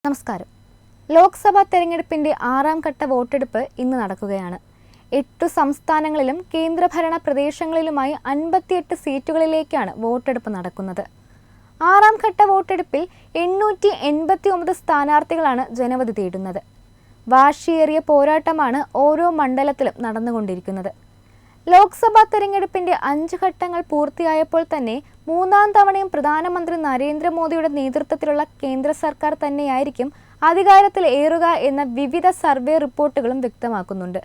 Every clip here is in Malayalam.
നമസ്കാരം. ലോക്സഭാ തെരഞ്ഞെടുപ്പിന്റെ 6ാം ഘട്ട വോട്ടെടുപ്പ് ഇന്ന് നടക്കുകയാണ്. 8 സംസ്ഥാനങ്ങളിലും കേന്ദ്രഭരണ പ്രദേശങ്ങളിലുമായി 58 സീറ്റുകളിലേക്കാണ് വോട്ടെടുപ്പ് നടക്കുന്നത്. 6ാം ഘട്ട വോട്ടെടുപ്പിൽ 889 സ്ഥാനാർത്ഥികളാണ് ജനവിധി തേടുന്നത്. വാശിയേറിയ പോരാട്ടമാണ് ഓരോ മണ്ഡലത്തിലും നടന്നുകൊണ്ടിരിക്കുന്നത്. ലോക്സഭാ തെരഞ്ഞെടുപ്പിന്റെ 5 ഘട്ടങ്ങൾ പൂർത്തിയായപ്പോൾ തന്നെ 3ാം തവണയും പ്രധാനമന്ത്രി നരേന്ദ്രമോദിയുടെ നേതൃത്വത്തിലുള്ള കേന്ദ്ര സർക്കാർ തന്നെയായിരിക്കും അധികാരത്തിൽ ഏറുക എന്ന വിവിധ സർവേ റിപ്പോർട്ടുകളും വ്യക്തമാക്കുന്നുണ്ട്.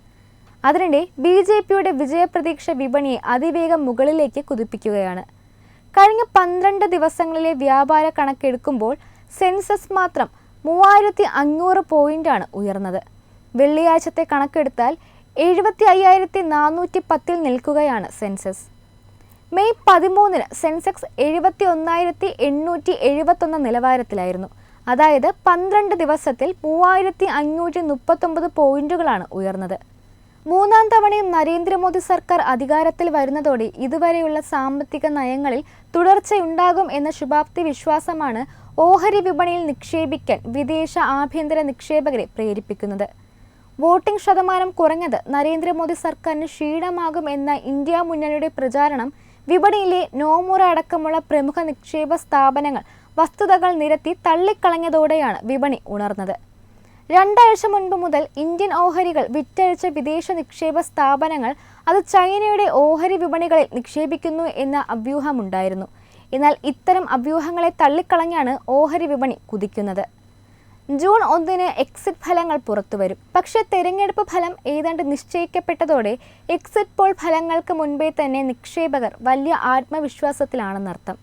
അതിനിടെ BJPയുടെ വിജയപ്രതീക്ഷ വിപണിയെ അതിവേഗം മുകളിലേക്ക് കുതിപ്പിക്കുകയാണ്. കഴിഞ്ഞ 12 ദിവസങ്ങളിലെ വ്യാപാര കണക്കെടുക്കുമ്പോൾ സെൻസസ് മാത്രം 3500 പോയിന്റാണ് ഉയർന്നത്. വെള്ളിയാഴ്ചത്തെ കണക്കെടുത്താൽ 75,410 നിൽക്കുകയാണ് സെൻസസ്. May 13 Sensex 71,871 നിലവാരത്തിലായിരുന്നു. അതായത് 12 ദിവസത്തിൽ 3539 പോയിന്റുകളാണ് ഉയർന്നത്. 3ാം തവണയും നരേന്ദ്രമോദി സർക്കാർ അധികാരത്തിൽ വരുന്നതോടെ ഇതുവരെയുള്ള സാമ്പത്തിക നയങ്ങളിൽ തുടർച്ചയുണ്ടാകും എന്ന ശുഭാപ്തി വിശ്വാസമാണ് ഓഹരി വിപണിയിൽ നിക്ഷേപിക്കാൻ വിദേശ ആഭ്യന്തര നിക്ഷേപകരെ പ്രേരിപ്പിക്കുന്നത്. വോട്ടിംഗ് ശതമാനം കുറഞ്ഞത് നരേന്ദ്രമോദി സർക്കാരിന് ക്ഷീണമാകും എന്ന ഇന്ത്യ മുന്നണിയുടെ പ്രചാരണം വിപണിയിലെ നോമുറ അടക്കമുള്ള പ്രമുഖ നിക്ഷേപ സ്ഥാപനങ്ങൾ വസ്തുതകൾ നിരത്തി തള്ളിക്കളഞ്ഞതോടെയാണ് വിപണി ഉണർന്നത്. 2 ആഴ്ച മുൻപ് മുതൽ ഇന്ത്യൻ ഓഹരികൾ വിറ്റഴിച്ച വിദേശ നിക്ഷേപ സ്ഥാപനങ്ങൾ അത് ചൈനയുടെ ഓഹരി വിപണികളിൽ നിക്ഷേപിക്കുന്നു എന്ന അഭ്യൂഹമുണ്ടായിരുന്നു. എന്നാൽ ഇത്തരം അഭ്യൂഹങ്ങളെ തള്ളിക്കളഞ്ഞാണ് ഓഹരി വിപണി കുതിക്കുന്നത്. ജൂൺ 1 എക്സിറ്റ് ഫലങ്ങൾ പുറത്തുവരും. പക്ഷേ തെരഞ്ഞെടുപ്പ് ഫലം ഏതാണ്ട് നിശ്ചയിക്കപ്പെട്ടതോടെ എക്സിറ്റ് പോൾ ഫലങ്ങൾക്ക് മുൻപേ തന്നെ നിക്ഷേപകർ വലിയ ആത്മവിശ്വാസത്തിലാണെന്നർത്ഥം.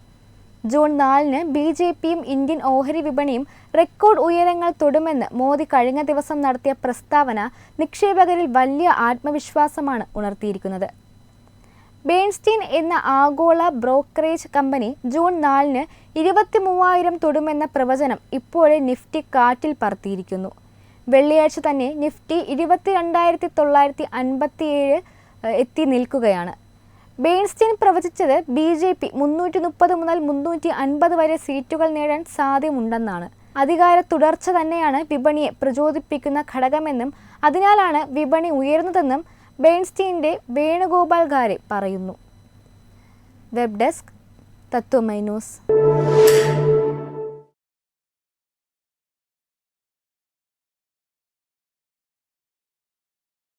ജൂൺ 4 BJPയും ഇന്ത്യൻ ഓഹരി വിപണിയും റെക്കോർഡ് ഉയരങ്ങൾ തൊടുമെന്ന് മോദി കഴിഞ്ഞ ദിവസം നടത്തിയ പ്രസ്താവന നിക്ഷേപകരിൽ വലിയ ആത്മവിശ്വാസമാണ് ഉണർത്തിയിരിക്കുന്നത്. ബേൺസ്റ്റീൻ എന്ന ആഗോള ബ്രോക്കറേജ് കമ്പനി ജൂൺ 4 23,000 തൊടുമെന്ന പ്രവചനം ഇപ്പോഴേ നിഫ്റ്റി കാറ്റിൽ പറത്തിയിരിക്കുന്നു. വെള്ളിയാഴ്ച തന്നെ നിഫ്റ്റി 22,957 എത്തി നിൽക്കുകയാണ്. ബേൺസ്റ്റീൻ പ്രവചിച്ചത് BJP 330 മുതൽ 350 വരെ സീറ്റുകൾ നേടാൻ സാധ്യതയുണ്ടെന്നാണ്. അധികാര തുടർച്ച തന്നെയാണ് വിപണിയെ പ്രചോദിപ്പിക്കുന്ന ഘടകമെന്നും അതിനാലാണ് വിപണി ഉയർന്നതെന്നും ബേൺസ്റ്റീൻ്റെ വേണുഗോപാൽ ഖാരെ പറയുന്നു. വെബ് ഡെസ്ക് തത്വമൈ ന്യൂസ്.